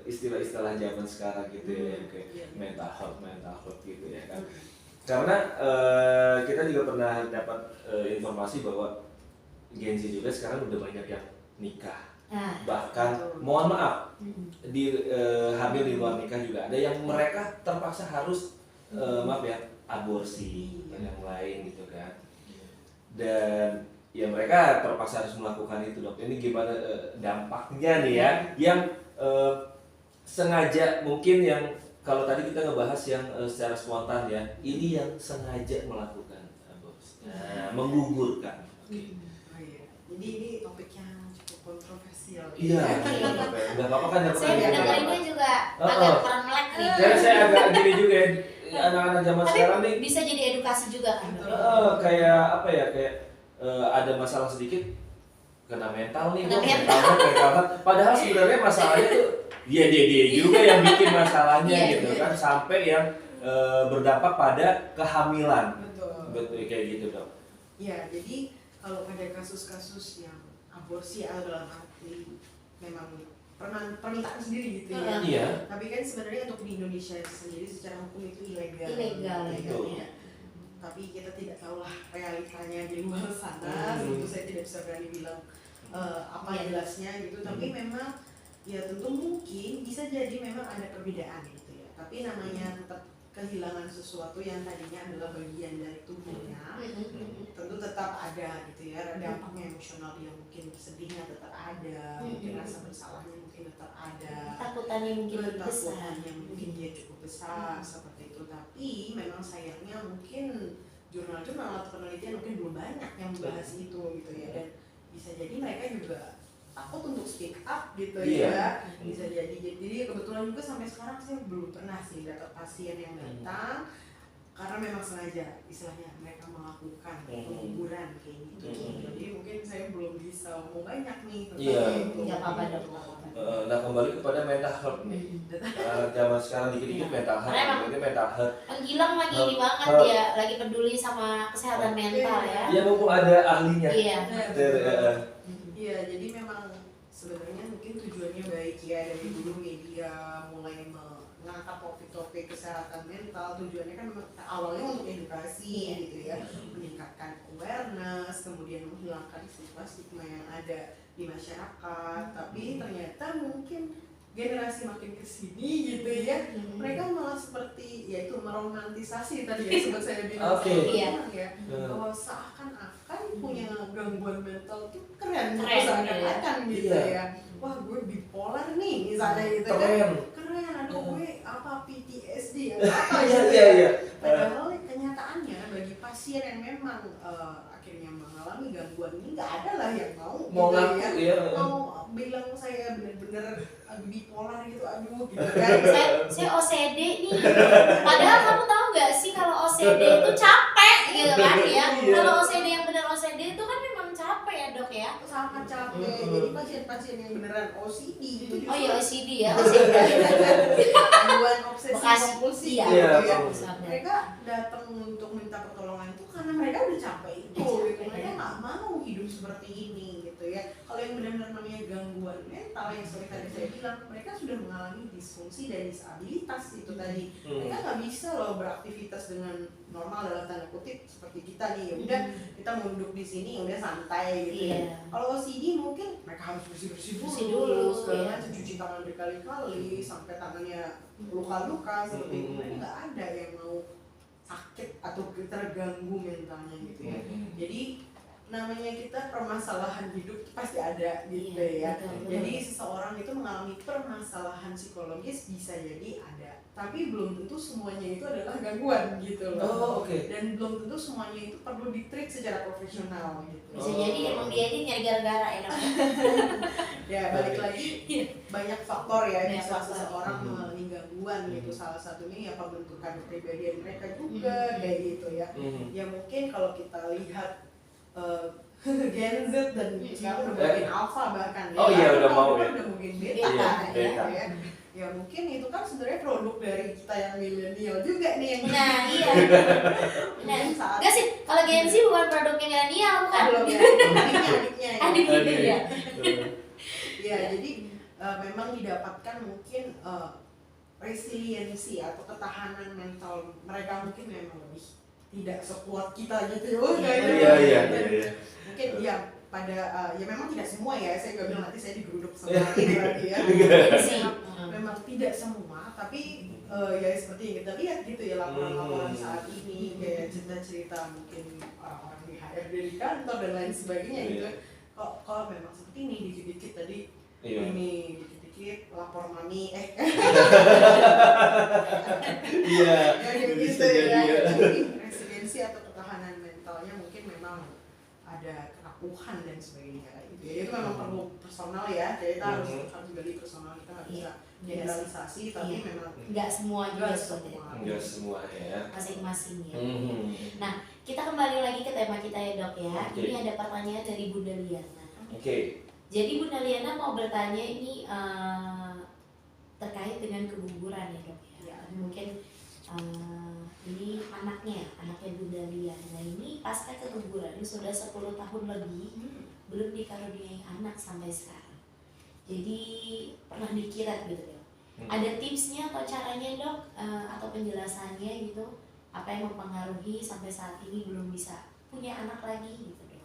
istilah-istilah zaman sekarang gitu ya, kayak mental health gitu ya kan. Karena kita juga pernah dapat informasi bahwa Gen Z juga sekarang udah banyak yang nikah. Nah, Bahkan mohon maaf hamil di luar nikah juga ada yang mereka terpaksa harus maaf ya aborsi dan yang lain gitu kan. Dan ya mereka terpaksa harus melakukan itu dok. Ini gimana dampaknya nih ya? Yang sengaja mungkin yang kalau tadi kita ngebahas yang secara spontan ya, ini yang sengaja melakukan aborsi, menggugurkan. Oh iya. Jadi ini topik yang cukup kontroversial. Iya, nggak apa-apa kan? saya dengerinnya juga agak kurang melek nih. Dan saya agak gini juga ya, anak-anak zaman Tapi sekarang nih bisa jadi edukasi juga kan dok? kayak apa ya, kayak ada masalah sedikit kena mental nih, Kena mental health. Padahal sebenarnya masalahnya tuh dia juga yang bikin masalahnya Iya, gitu kan, sampai yang berdampak pada kehamilan. Betul. Kayak gitu dok. Ya, jadi kalau pada kasus-kasus yang aborsi dalam arti memang permintaan sendiri gitu ya. Iya. Tapi kan sebenarnya untuk di Indonesia sendiri secara hukum itu ilegal. Ilegal, Gitu betul. ya. Tapi kita tidak tahu lah realitanya di luar sana. Tentu saya tidak bisa berani bilang apa Iya. jelasnya gitu. Tapi memang ya tentu mungkin bisa jadi memang ada perbedaan gitu ya. Tapi namanya tetap kehilangan sesuatu yang tadinya adalah bagian dari tubuhnya, tentu tetap ada gitu ya. Dampaknya emosional dia mungkin sedihnya tetap ada, mungkin rasa bersalahnya mungkin tetap ada, Takutannya mungkin lebih besar. ketakutannya mungkin dia cukup besar seperti itu. Tapi memang sayangnya mungkin jurnal-jurnal atau penelitian mungkin belum banyak yang membahas itu gitu ya. Dan bisa jadi mereka juga takut untuk speak up gitu ya. Bisa jadi kebetulan juga sampai sekarang saya belum pernah sih dapat pasien yang datang karena memang sengaja istilahnya mereka melakukan pengguguran kayak gitu. Jadi mungkin saya belum bisa ngomong banyak nih tentang Iya. itu. Nggak apa-apa dok. Nah kembali kepada mental health nih. Zaman sekarang dikit-dikit mental health, Karena ini mental health. Bang Gilang lagi ini banget ya, lagi peduli sama kesehatan mental ya. Ya mumpung ada ahlinya. Iya. Iya, jadi memang sebenarnya mungkin tujuannya baik ya, dari dulu media mulai mengangkat topik-topik kesehatan mental, tujuannya kan awalnya untuk edukasi gitu ya, meningkatkan awareness, kemudian menghilangkan stigma yang ada di masyarakat. Tapi ternyata mungkin generasi makin kesini gitu ya, mereka malah seperti yaitu meromantisasi tadi ya sempat saya bilang Oke. ya, bahwa seakan-akan punya gangguan mental tuh keren Keren, seakan-akan gitu Iya. ya. Wah gue bipolar nih misalnya gitu kan. Keren. Keren, aduh gue apa PTSD apa Iya, gitu iya, ya. iya. Padahal kenyataannya bagi pasien yang memang akhirnya mengalami gangguan ini nggak ada lah yang mau gitu ngaku ya. mau bilang saya bener-bener bipolar gitu, aduh gitu kan. Saya OCD nih. Padahal kamu tahu nggak sih kalau OCD itu capek gitu kan ya. Iya. Kalau OCD yang benar OCD itu kan memang capek ya dok ya. Sangat capek. Jadi pasien-pasien yang beneran OCD itu Oh iya justru OCD ya, OCD. gangguan obsesi Bekas, kompulsif iya. gitu ya. Bagus. Mereka datang untuk minta pertolongan itu karena mereka udah capek itu gitu. Mereka nggak mau hidup seperti ini gitu ya. Kalau yang benar-benar namanya gangguan mental yang seperti tadi saya bilang, mereka sudah mengalami disfungsi dan disabilitas itu tadi. Mereka nggak bisa loh beraktivitas dengan normal dalam tanda kutip seperti kita nih. Ya udah kita mau duduk di sini udah santai gitu ya. Iya. Kalau OCD mungkin mereka harus bersih-bersih Bersih dulu, dulu, segala iya. macam, cuci tangan berkali-kali sampai tangannya luka-luka seperti itu. Mereka nggak ada yang mau sakit atau terganggu mentalnya gitu ya. Jadi namanya kita permasalahan hidup itu pasti ada gitu Iya, ya. betul. Jadi seseorang itu mengalami permasalahan psikologis bisa jadi ada, tapi belum tentu semuanya itu adalah gangguan gitu loh. Oh, oke. Dan belum tentu semuanya itu perlu ditreat secara profesional gitu. Bisa jadi emang dia ini nyari gara-gara ya dok. Ya balik lagi banyak faktor ya Banyak bisa faktor. seseorang mengalami gangguan gitu. Salah satunya ya pembentukan kepribadian mereka juga kayak gitu ya. Ya mungkin kalau kita lihat Gen Z dan sekarang udah mungkin Alpha bahkan ya. Oh iya, udah mau ya. ya. Udah mungkin Beta, beta, beta. ya. Ya mungkin itu kan sebenarnya produk dari kita yang milenial juga nih yang Nah iya. Nah, mungkin saat enggak sih, kalau Gen Z bukan produknya milenial bukan? belum ya adiknya ya. Adik gitu ya. Ya jadi memang didapatkan mungkin resiliensi atau ketahanan mental mereka mungkin memang lebih tidak sekuat kita gitu ya. Iya. Mungkin ya pada ya memang tidak semua ya, saya nggak bilang nanti saya digeruduk sama ini lagi ya. Sih. Memang tidak semua, tapi ya seperti yang kita lihat gitu ya laporan-laporan saat ini kayak cerita-cerita mungkin orang-orang di HRD di kantor dan lain sebagainya gitu. Kok memang seperti ini dikit-dikit tadi ini dikit-dikit lapor mami Iya. kayak Bisa gitu jadi ya. ya. Jadi resiliensi atau ketahanan mentalnya mungkin memang ada kerapuhan dan sebagainya kayak gitu. Ya, itu memang perlu personal ya. Jadi kita harus gali personal, kita nggak bisa generalisasi, tapi Iya. memang Enggak semua juga nggak seperti itu. semua. Enggak semua ya. Masing-masing ya. Mhm. Kita kembali lagi ke tema kita ya dok ya. Oke. Ini ada pertanyaan dari Bunda Liana. Oke. Jadi Bunda Liana mau bertanya ini terkait dengan keguguran ya dok ya. Ya. Mungkin ini anaknya Bunda Liana. Nah ini pasca keguguran ini sudah 10 tahun lebih belum dikaruniai anak sampai sekarang. Jadi pernah dikira gitu dok. Ada tipsnya atau caranya dok atau penjelasannya gitu? Apa yang mempengaruhi sampai saat ini belum bisa punya anak lagi gitu dok?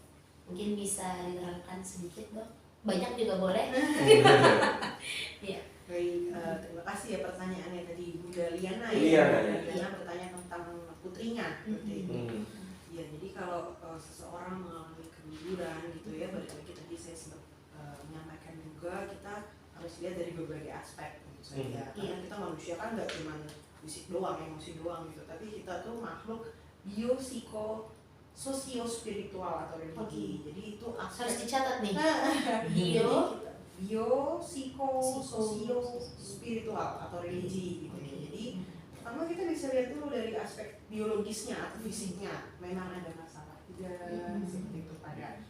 Mungkin bisa diterangkan sedikit dok? Banyak juga boleh. Iya. Baik, terima kasih ya pertanyaannya tadi Bunda Liana Iya, ya. iya. Liana bertanya tentang putrinya. Seperti itu. Mhm. Ya, jadi kalau seseorang mengalami keguguran gitu ya, balik lagi tadi saya sempat menyampaikan juga kita harus lihat dari berbagai aspek tentu saja. Karena kita manusia kan nggak cuma fisik doang, emosi doang gitu, tapi kita tuh makhluk sosio-spiritual atau religi. Jadi itu Harus aspek dicatat nih. spiritual atau religi gitu ya. Jadi pertama kita bisa lihat dulu dari aspek biologisnya atau fisiknya. Memang ada masalah tidak seperti itu pada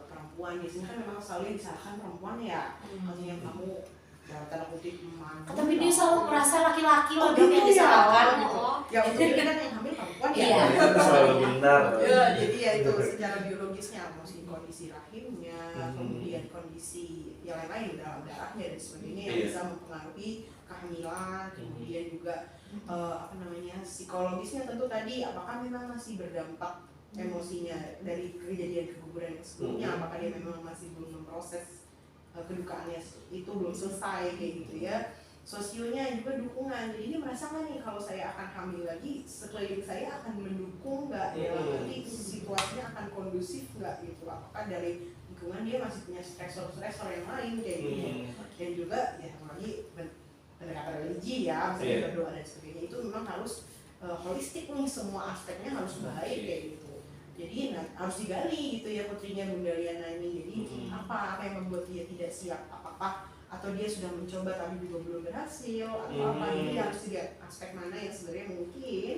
perempuan. Biasanya kan memang selalu yang disalahkan perempuan ya. Maksudnya kamu dalam tanda kutip mandi. Tapi dia selalu merasa laki-laki loh Oh, dok yang gitu ya? disalahkan. Gitu. Oh. Ya untuk ini kan yang hamil perempuan ya. Iya. Itu selalu benar. Ya, jadi ya itu secara biologisnya, mungkin kondisi rahimnya, kemudian kondisi yang lain-lain dalam darahnya dan sebagainya yang Iya. bisa mempengaruhi kehamilan, kemudian juga psikologisnya tentu tadi apakah memang masih berdampak emosinya dari kejadian keguguran yang sebelumnya, apakah dia memang masih belum memproses kedukaannya itu belum selesai kayak gitu ya. sosionya juga dukungan. Jadi dia merasa nggak nih kalau saya akan hamil lagi, sekeliling saya akan mendukung nggak ya, nanti situasinya akan kondusif nggak gitu, apakah dari lingkungan dia masih punya stresor yang lain kayak gitu. Dan juga ya lagi pendekatan religi ya, misalnya berdoa dan sebagainya, itu memang harus holistik nih, semua aspeknya harus baik kayak gitu. Jadi harus digali gitu ya putrinya Bunda Liana ini. Jadi apa yang membuat dia tidak siap, apakah atau dia sudah mencoba tapi juga belum berhasil atau apa. Jadi harus dilihat aspek mana yang sebenarnya mungkin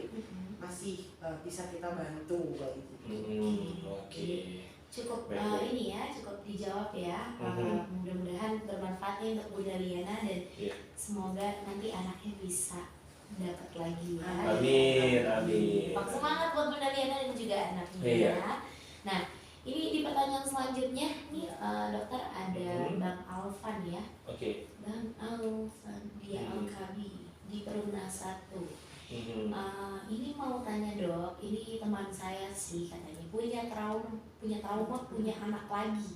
masih bisa kita bantu kayak gitu. Oke. Cukup ini ya, cukup dijawab ya. Mudah-mudahan bermanfaat nih untuk Bunda Liana dan semoga nanti anaknya bisa dapat lagi ya. Amin, amin. Semangat buat Bunda Liana dan juga anaknya ya. Nah, ini di pertanyaan selanjutnya nih dokter ada Bang Alvan ya. Oke. Bang Alvan dia Alkabi di Perumnas 1. Ini mau tanya dok, ini teman saya sih katanya punya trauma punya anak lagi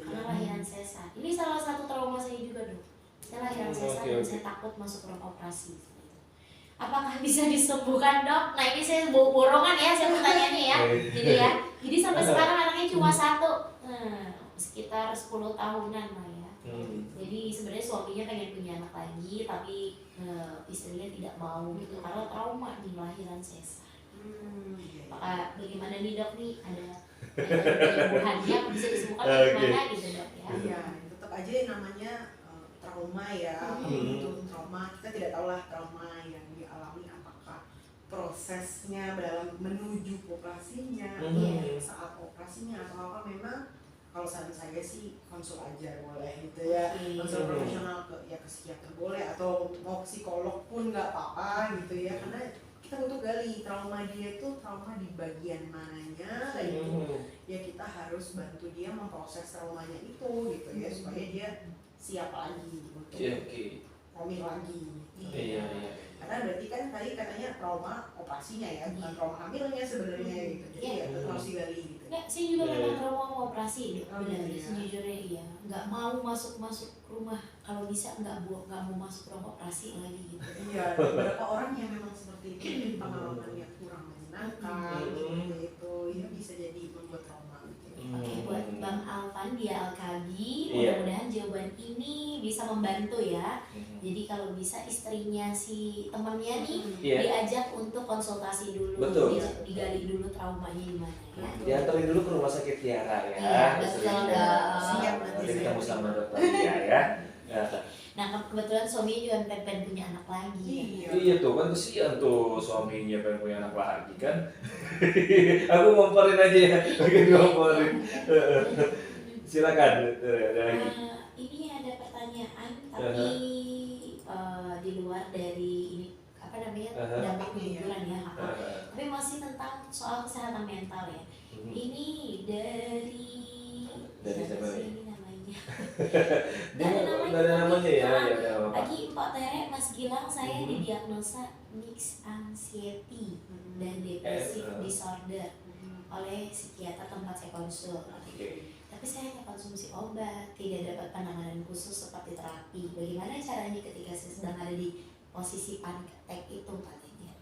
karena lahiran sesar. Ini salah satu trauma saya juga dok. Saya lahiran sesar dan saya takut masuk ruang operasi. Apakah bisa disembuhkan dok? Nah ini saya borongan ya, saya pertanyaannya ya, gitu ya. Jadi sampai sekarang anaknya cuma 1, sekitar 10 tahunan lah ya. Jadi sebenarnya suaminya pengen punya anak lagi, tapi istrinya tidak mau gitu karena trauma di lahiran sesar. Maka bagaimana nih dok nih, ada penyembuhannya bisa disembuhkan bagaimana gitu dok ya? Iya, tetap aja namanya trauma ya. Itu trauma, kita tidak tahu lah trauma yang dialami apakah prosesnya dalam menuju operasinya, saat operasinya atau apa. Memang kalau saran saya sih konsul aja boleh gitu ya, konsul profesional ke psikiater boleh atau mau psikolog pun nggak apa-apa gitu ya, karena kita butuh gali trauma dia itu trauma di bagian mananya gitu ya, kita harus bantu dia memproses traumanya itu gitu ya, supaya dia siap lagi untuk hamil lagi. Karena berarti kan tadi katanya trauma operasinya ya, bukan trauma hamilnya sebenarnya gitu. Jadi ya tetap harus digali gitu. Nggak, saya juga pernah trauma mau operasi deh. Sejujurnya iya, nggak mau masuk rumah, kalau bisa nggak mau masuk ruang operasi lagi gitu. Iya, beberapa orang yang memang seperti itu, pengalamannya kurang menyenangkan gitu, ya bisa jadi membuat trauma. Oke, buat Bang Alvan dia Alkabi, mudah-mudahan jawaban ini bisa membantu ya. Jadi kalau bisa istrinya si temannya nih diajak untuk konsultasi dulu, digali dulu traumanya di mana ya. Diantarin dulu ke rumah sakit Tiara ya. Iya, betul. Siap nanti ketemu sama dokter Lia ya. Nah kebetulan suaminya juga pengen punya anak lagi. Iya tuh kan kesian tuh suaminya pengen punya anak lagi kan. Aku ngomporin aja ya, lagi ngomporin. Silakan. Ini ada pertanyaan tapi di luar dari ini apa namanya dampak hiburan ya. Tapi masih tentang soal kesehatan mental ya. Ini dari siapa ini namanya? Dari namanya ya. Lagi Pak Tere, Mas Gilang, saya didiagnosa mixed anxiety dan depressive disorder oleh psikiater tempat saya konsul. Tapi saya hanya konsumsi obat, tidak dapat penanganan khusus seperti terapi. Bagaimana caranya ketika saya sedang ada di posisi panic attack itu katanya?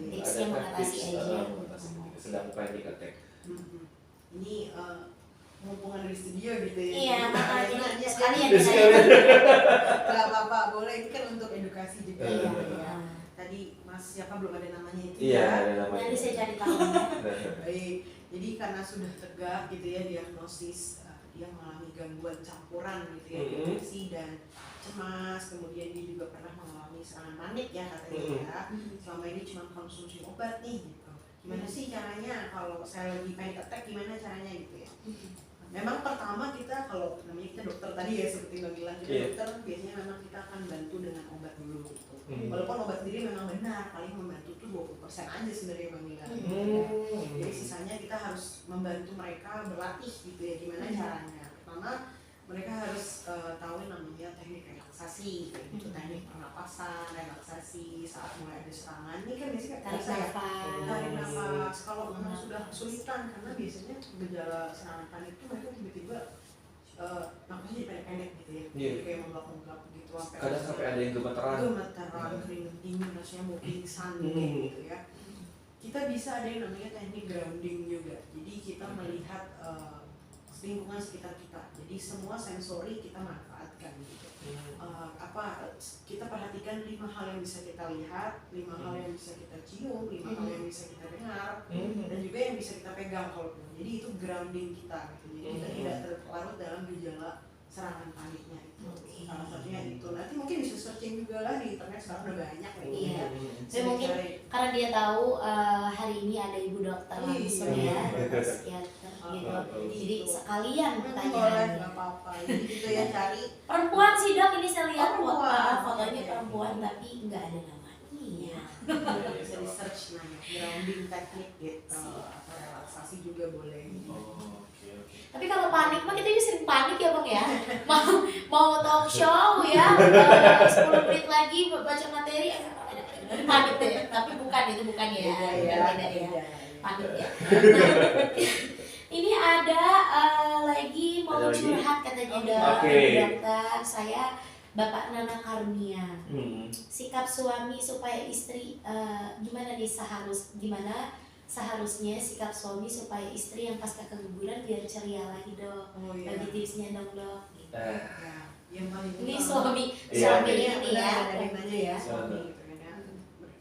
Tipsnya mengatasi aja. Sedang panic attack. Ini hubungan dari studio gitu ya. Iya, makanya sekalian. Gak apa-apa, boleh, ini kan untuk edukasi juga. Iya. Tadi Mas siapa belum ada namanya itu Iya, ya. ada namanya. Nanti saya cari tahu. Baik, jadi karena sudah tegak gitu ya diagnosis, dia mengalami gangguan campuran gitu ya, depresi dan cemas, kemudian dia juga pernah mengalami serangan panik ya katanya ya. Selama ini cuma konsumsi obat nih gitu. Gimana sih caranya kalau saya lagi panic attack, gimana caranya gitu ya? Memang pertama kita kalau namanya kita dokter tadi ya seperti Mbak bilang kita dokter biasanya memang kita akan bantu dengan obat dulu gitu. Walaupun obat sendiri memang benar paling membantu tuh 20% aja sebenarnya Mbak bilang. Jadi sisanya kita harus membantu mereka berlatih gitu ya, gimana caranya. Pertama mereka harus tahu namanya teknik relaksasi gitu, teknik pernapasan, relaksasi saat mulai ada serangan. Ini kan biasanya tarik nafas. Kalau memang sudah kesulitan karena biasanya gejala serangan panik itu mereka tiba-tiba napasnya pendek-pendek gitu ya, Iya. kayak menggap-menggap gitu, Kadang sampai ada yang gemeteran. gemeteran, keringet dingin, rasanya mau pingsan kayak gitu ya. Kita bisa ada yang namanya teknik grounding juga. Jadi kita melihat lingkungan sekitar kita. Jadi semua sensori kita manfaatkan gitu. Kita perhatikan 5 hal yang bisa kita lihat, 5 hal yang bisa kita cium, 5 hal yang bisa kita dengar, dan juga yang bisa kita pegang kalau perlu. Jadi itu grounding kita gitu. Jadi kita tidak terlarut dalam gejala serangan paniknya itu. Salah satunya itu. Nanti mungkin bisa searching juga lah di internet, sekarang udah banyak nih. Iya. Bisa Mungkin dicari. karena dia tahu hari ini ada ibu dokter langsung ya, psikiater gitu. Jadi sekalian boleh, pertanyaannya. nggak apa-apa. Jadi gitu ya, cari. Perempuan sih dok, ini saya lihat Perempuan. fotonya Oke. perempuan tapi nggak ada namanya. Bisa di search namanya grounding teknik gitu, atau relaksasi juga boleh. Oke. Tapi kalau panik mah kita juga sering panik ya bang ya. Mau talk show ya, 10 menit lagi baca materi, panik deh. Tapi bukan, itu bukan ya, beda ya. Panik ya. Ini ada lagi mau Ada lagi? curhat katanya Oke. dokter. Saya Bapak Nana Karunia. Sikap suami supaya istri gimana seharusnya sikap suami supaya istri yang pasca keguguran biar ceria lagi dok. Oh iya. Bagi tipsnya dong dok. Ya, yang paling Ini utama. suami Iya, ini ya. Dari nanya ya, Ya. suami gitu kan ya.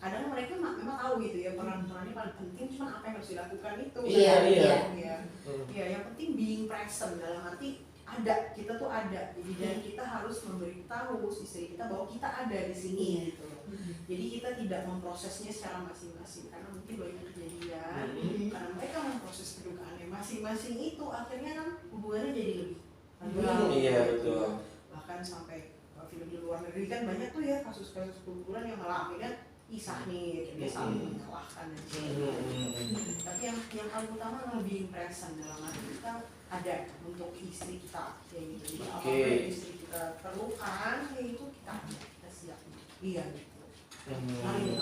Kadang mereka memang tahu gitu ya, peran-perannya paling penting, cuma apa yang harus dilakukan itu. Iya, iya. Iya, yang penting being present, dalam arti ada, kita tuh ada. Jadi dan kita harus memberitahu istri kita bahwa kita ada di sini Iya. gitu. Jadi kita tidak memprosesnya secara masing-masing, karena mungkin banyak kejadian karena mereka memproses kedukaannya masing-masing, itu akhirnya kan hubungannya jadi lebih tenggelam. Iya, betul. Bahkan sampai film di luar negeri kan banyak tuh ya kasus-kasus keguguran yang malah akhirnya pisah nih, dia saling menyalahkan dan sebagainya. Tapi yang paling utama adalah being present, dalam arti kita ada untuk istri kita kayak gitu. Jadi apa yang istri kita perlukan, ya itu kita siap. Iya gitu. Paling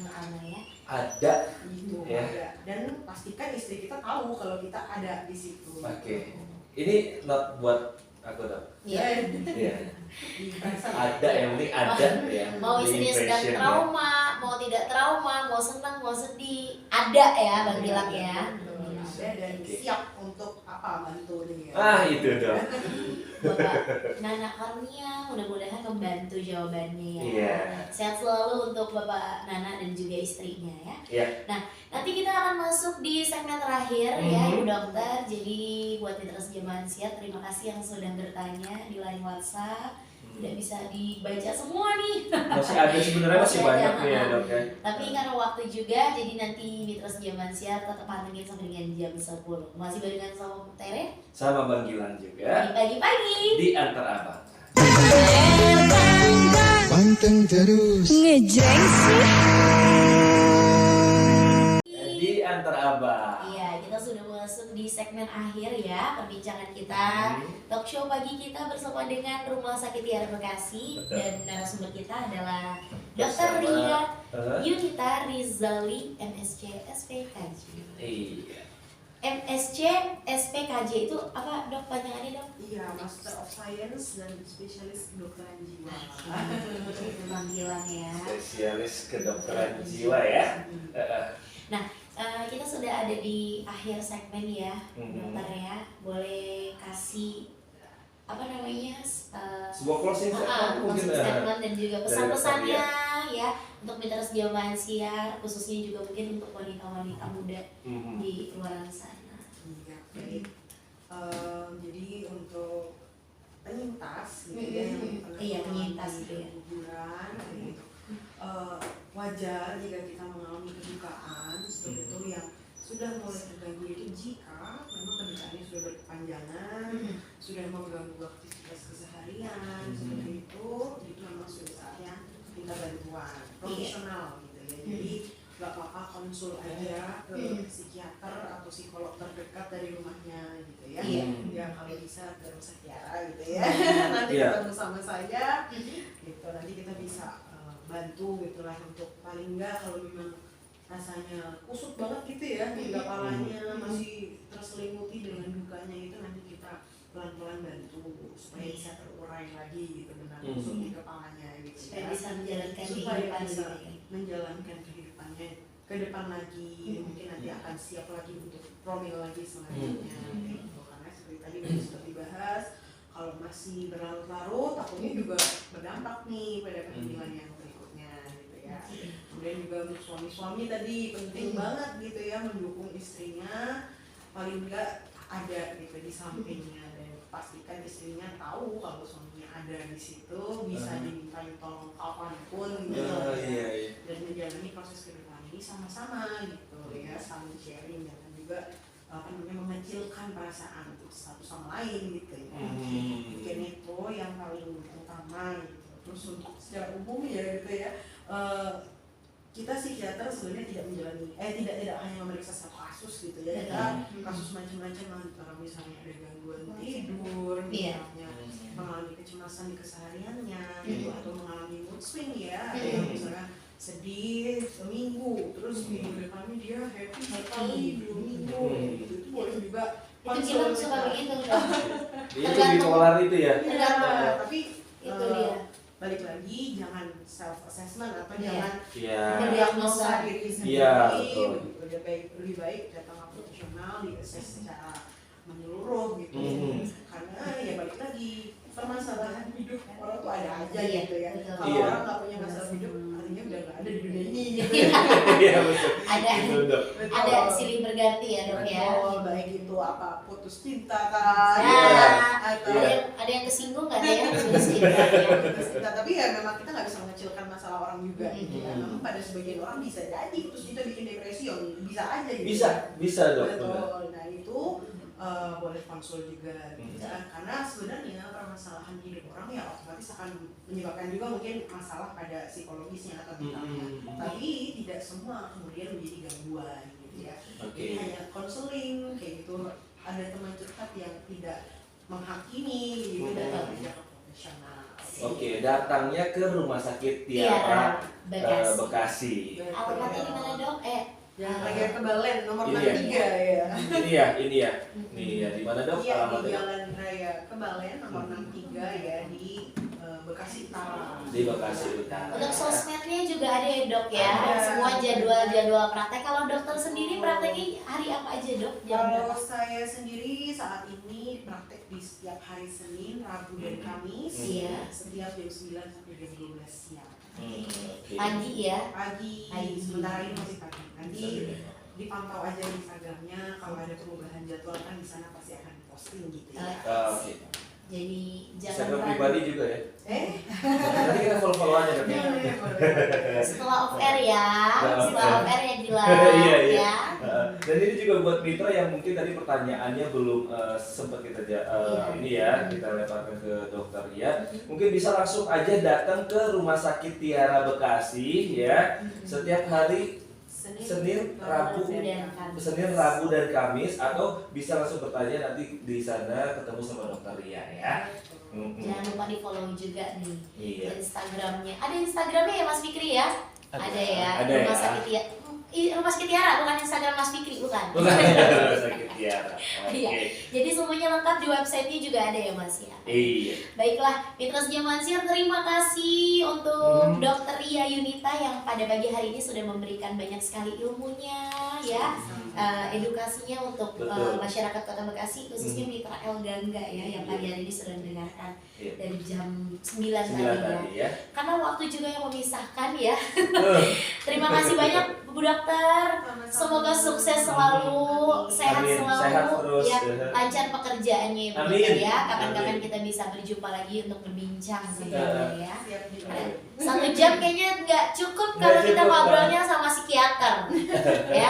utama ya. Ada. gitu Ya. ada. Dan pastikan istri kita tahu kalau kita ada di situ. Oke. Ini not buat aku dok. Iya. Iya. Being present. Ada, yang penting ada ya. Mau istrinya sedang Impression, ya. trauma, mau tidak trauma, mau senang, mau sedih, ada ya bang bilang ya. Ada dan siap untuk apa bantu nih ya. Ah itu dok. Bapak Nana Karunia, mudah-mudahan membantu jawabannya ya. Iya. Sehat selalu untuk Bapak Nana dan juga istrinya ya. Iya. Nah, nanti kita akan masuk di segmen terakhir ya Ibu Dokter. Jadi buat mitra Jemaah Siat, terima kasih yang sudah bertanya di line WhatsApp. Tidak bisa dibaca semua nih. Masih ada sebenarnya, masih Masih banyak ada, nih ya dok ya. Tapi karena waktu juga, jadi nanti mitra Jemaah Siat tetap pantengin sampai dengan jam 10. Masih barengan sama Tere Sama Bang Gilang juga di pagi-pagi. di Antar Abang. Panteng terus. Ngejreng sih. Di Antar Abang. Iya, kita sudah masuk di segmen akhir ya perbincangan kita. Talk show pagi kita bersama dengan Rumah Sakit Tiara Bekasi. Betul. Dan narasumber kita adalah Bersama, Dr. Ria eh? Yunita Rizali, MSc SPKJ. Iya. MSc SPKJ itu apa dok panjangannya dok? Iya, Master of Science dan spesialis kedokteran jiwa. Itu panggilan ya. Spesialis kedokteran jiwa ya. Kita sudah ada di akhir segmen ya, dokter ya. Boleh kasih apa namanya Sebuah closing statement mungkin closing statement dan juga dari pesan-pesannya ya untuk mitra Jemaah Siar, khususnya juga mungkin untuk wanita-wanita muda di luar sana. Iya, baik. Jadi untuk penyintas gitu ya, yang pernah Iya, penyintas mengalami gitu ya. keguguran gitu. Wajar jika kita mengalami kedukaan seperti itu yang sudah mulai terganggu, itu jika memang kedukaannya sudah berkepanjangan, sudah mengganggu aktivitas keseharian seperti itu memang sudah saatnya minta bantuan profesional gitu ya. Jadi nggak apa-apa konsul aja ke psikiater atau psikolog terdekat dari rumahnya gitu ya. Ya kalau bisa ke rumah Tiara gitu ya. Nanti ketemu sama saya gitu, nanti kita bisa bantu gitulah untuk paling enggak kalau memang rasanya kusut banget gitu ya, hingga kepalanya masih terselimuti dengan dukanya itu, nanti kita pelan-pelan bantu supaya bisa terurai lagi gitu benar masuk di kepalanya gitu Supaya bisa menjalankan supaya kehidupan bisa gitu ya. menjalankan kehidupannya ke depan lagi, mungkin nanti akan siap lagi untuk promil lagi selanjutnya gitu. Karena seperti tadi udah sudah dibahas, kalau masih berlarut-larut takutnya juga berdampak nih pada kehamilan yang berikutnya gitu ya. Kemudian juga untuk suami-suami tadi penting banget gitu ya mendukung istrinya, paling enggak ada gitu di sampingnya, dan pastikan istrinya tahu kalau suaminya ada di situ, bisa dimintain tolong kapanpun gitu dan menjalani proses kehidupan ini sama-sama gitu ya, saling sharing dan juga mengecilkan perasaan satu sama lain gitu ya. Mungkin itu yang paling utama gitu. Terus untuk secara umum ya gitu ya, kita psikiater sebenarnya tidak menjalani tidak hanya memeriksa satu kasus gitu ya, kita kasus macam-macam kalau misalnya ada gangguan tidur, misalnya mengalami kecemasan di kesehariannya gitu, atau mengalami mood swing ya, ada yang misalnya sedih seminggu terus minggu depannya dia happy sekali 2 minggu gitu, itu boleh juga Itu film suka begitu dong. Itu bipolar itu ya. Tapi Itu dia. balik lagi jangan self assessment atau jangan Iya. mendiagnosa diri sendiri. Iya, betul. Lebih baik datang ke profesional, di-assess secara menyeluruh gitu. Karena ya balik lagi permasalahan hidup orang tuh ada aja gitu ya. Kalau orang nggak punya masalah hidup artinya udah nggak ada di dunia ini gitu. Iya betul. Ada silih berganti ya dok ya. Betul, baik itu apa putus cinta kan, atau Ada yang kesinggung nggak, ada yang putus cinta ya. Nah, tapi ya memang kita nggak bisa mengecilkan masalah orang juga gitu ya. Namun pada sebagian orang bisa jadi putus cinta bikin depresi, yang bisa aja gitu. Bisa dok. Betul. Nah itu boleh konsul juga gitu ya. Karena sebenarnya permasalahan hidup orang ya otomatis akan menyebabkan juga mungkin masalah pada psikologisnya atau mentalnya. Tapi tidak semua kemudian menjadi gangguan gitu ya. Jadi hanya konseling kayak gitu. Ada teman curhat yang tidak menghakimi gitu, datang ke profesional. Oke, datangnya ke Rumah Sakit Tiara Bekasi. Alamatnya di mana dok? Yang lagi kebalen nomor Iya. 63 ya. Ini ya. Di mana dok? Iya, di Alamatnya? Jalan Raya Kebalen nomor 63 ya, di Bekasi Utara. Di Bekasi Utara. Untuk sosmednya juga ada ya dok ya. Ada. Semua jadwal praktek. Kalau dokter sendiri prakteknya hari apa aja dok? Jam Kalau berapa? saya sendiri saat ini praktek di setiap hari Senin, Rabu dan Kamis. Iya. Setiap jam 9 sampai jam 12 siang. Oke. Pagi ya. Pagi, sementara ini masih pagi. Nanti dipantau aja di Instagramnya, kalau ada perubahan jadwal kan di sana pasti akan posting gitu ya. Oke. Jadi Instagram jangan pribadi juga ya. Nanti kita follow aja dok ya. setelah off air ya. Setelah off air ya Gilang Iya. ya. Dan ini juga buat mitra yang mungkin tadi pertanyaannya belum sempat kita ini ya, kita lemparkan ke dokter ya. Mungkin bisa langsung aja datang ke Rumah Sakit Tiara Bekasi ya. Setiap hari Senin, Rabu dan Kamis, atau bisa langsung bertanya nanti di sana ketemu sama dokter Ria ya. Jangan lupa di follow juga nih Iya. Instagramnya. Ada Instagramnya ya Mas Fikri ya? Ada ya. Ada Rumah ya. Sakit Tiara. Rumah Sakit Tiara bukan Instagram Mas Fikri, bukan. Bukan Rumah Sakit Tiara. Iya. Oke. Jadi semuanya lengkap di websitenya juga ada ya Mas ya. Iya. Baiklah, Mitra Sejaman Siar, terima kasih untuk Dokter Ria Yunita yang pada pagi hari ini sudah memberikan banyak sekali ilmunya ya, edukasinya untuk masyarakat Kota Bekasi, khususnya Mitra El Gangga ya, yang pagi hari ini sudah mendengarkan dari jam 9 tadi ya. Karena waktu juga yang memisahkan ya. Terima kasih banyak Bu Dokter. Semoga sukses selalu, sehat selalu, terus, ya, lancar pekerjaannya Bu Amin. Dokter ya. Kapan-kapan Amin. kita bisa berjumpa lagi untuk berbincang sebenarnya ya. Siap juga. 1 jam kayaknya nggak cukup kalau Nggak kita cukup, ngobrolnya sama psikiater ya.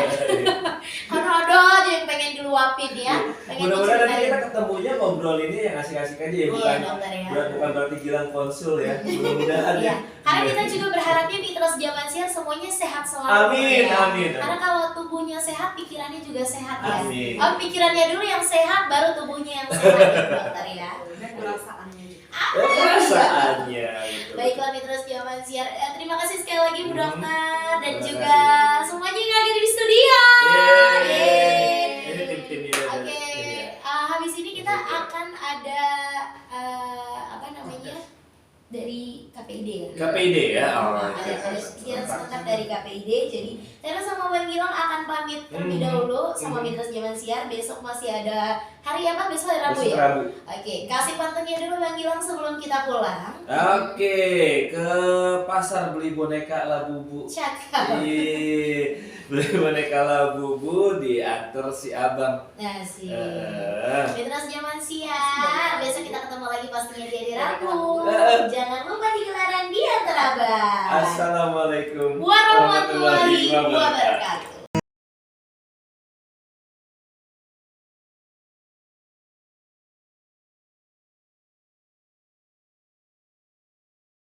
Karena ada aja yang pengen diluapin ya. Pengen Mudah-mudahan nanti diceritain. kita ketemunya ngobrol ini yang asik-asik aja ya, Iya bukan dokter ya. bukan berarti Gilang konsul ya. Mudah-mudahan ya. Iya. Karena kita juga berharapnya Mitra Sejaman Siar semuanya sehat selalu. Amin, ya. amin. Karena kalau tubuhnya sehat, pikirannya juga sehat ya. Amin. Oh, pikirannya dulu yang sehat, baru tubuhnya yang sehat ya dokter ya. Dan perasaannya juga. Perasaannya gitu. Baiklah Mitra Sejaman Siar, terima kasih sekali lagi Bu Dokter dan Terima juga semuanya yang lagi di studio. Yeay. Yeay. Ini tim-tim ini. Oke, habis ini kita kita akan ada apa namanya dari KPID ya. KPID ya. Ada sekian sebentar dari KPID. Jadi Tera sama Bang Gilang akan pamit terlebih dahulu sama Mitra Zaman Siar. Besok masih ada hari apa? Besok hari Rabu Besok ya. Rabu. Oke, kasih pantengnya dulu Bang Gilang sebelum kita pulang. Oke, ke pasar beli boneka Labubu. Cakep. Beli boneka Labubu diantar si abang. Nah sih. Eh. Mitra Zaman Siar. Besok kita ketemu lagi pastinya di hari Rabu. Jangan lupa di gelaran di antara abang. Assalamualaikum Warahmatullahi wabarakatuh.